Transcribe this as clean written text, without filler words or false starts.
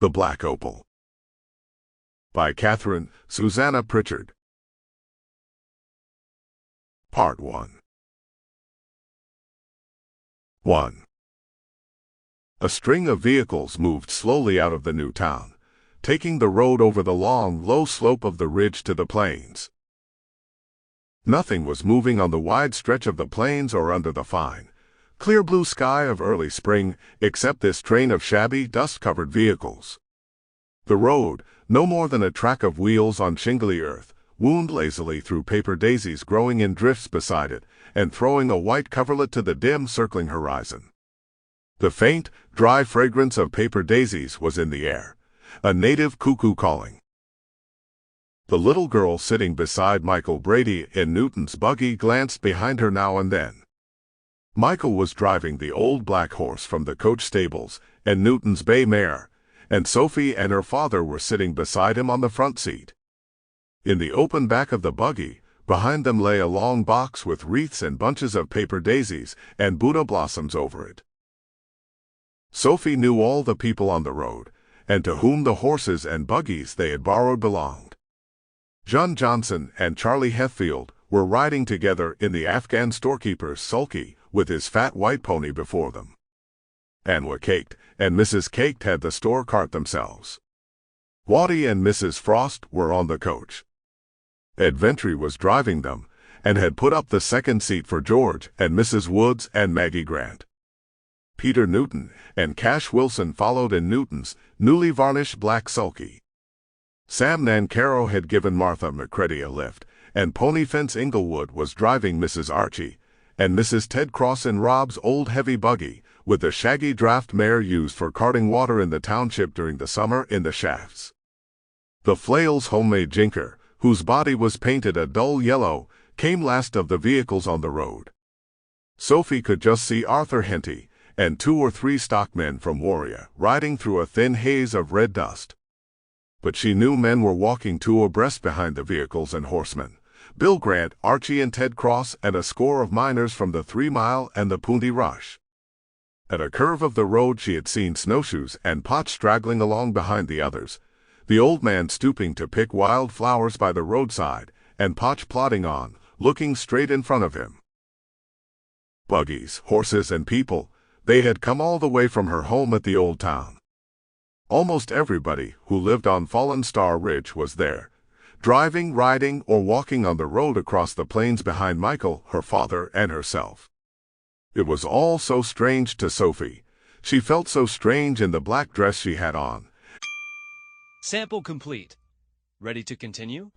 The Black Opal by Katharine Susannah Prichard. Part 1. 1. A string of vehicles moved slowly out of the new town, taking the road over the long, low slope of the ridge to the plains. Nothing was moving on the wide stretch of the plains or under the fine, clear blue sky of early spring, except this train of shabby, dust-covered vehicles. The road, no more than a track of wheels on shingly earth, wound lazily through paper daisies growing in drifts beside it, and throwing a white coverlet to the dim, circling horizon. The faint, dry fragrance of paper daisies was in the air, a native cuckoo calling. The little girl sitting beside Michael Brady in Newton's buggy glanced behind her now and then. Michael was driving the old black horse from the coach stables and Newton's bay mare, and Sophie and her father were sitting beside him on the front seat. In the open back of the buggy, behind them lay a long box with wreaths and bunches of paper daisies and Buddha blossoms over it. Sophie knew all the people on the road, and to whom the horses and buggies they had borrowed belonged. John Johnson and Charlie Hethfield were riding together in the Afghan storekeeper's sulky, with his fat white pony before them. Anwa Caked and Mrs. Caked had the store cart themselves. Watty and Mrs. Frost were on the coach. Ed Ventry was driving them, and had put up the second seat for George and Mrs. Woods and Maggie Grant. Peter Newton and Cash Wilson followed in Newton's newly varnished black sulky. Sam Nancaro had given Martha McCready a lift, and Pony Fence Inglewood was driving Mrs. Archie and Mrs. Ted Cross in Rob's old heavy buggy, with the shaggy draft mare used for carting water in the township during the summer in the shafts. The Flails' homemade jinker, whose body was painted a dull yellow, came last of the vehicles on the road. Sophie could just see Arthur Henty and 2 or 3 stockmen from Warrior riding through a thin haze of red dust. But she knew men were walking 2 abreast behind the vehicles and horsemen: Bill Grant, Archie and Ted Cross, and a score of miners from the 3 Mile and the Punty Rush. At a curve of the road she had seen Snowshoes and Pot straggling along behind the others, the old man stooping to pick wild flowers by the roadside, and Potch plodding on, looking straight in front of him. Buggies, horses, and people, they had come all the way from her home at the old town. Almost everybody who lived on Fallen Star Ridge was there, driving, riding, or walking on the road across the plains behind Michael, her father, and herself. It was all so strange to Sophie. She felt so strange in the black dress she had on. Sample complete. Ready to continue?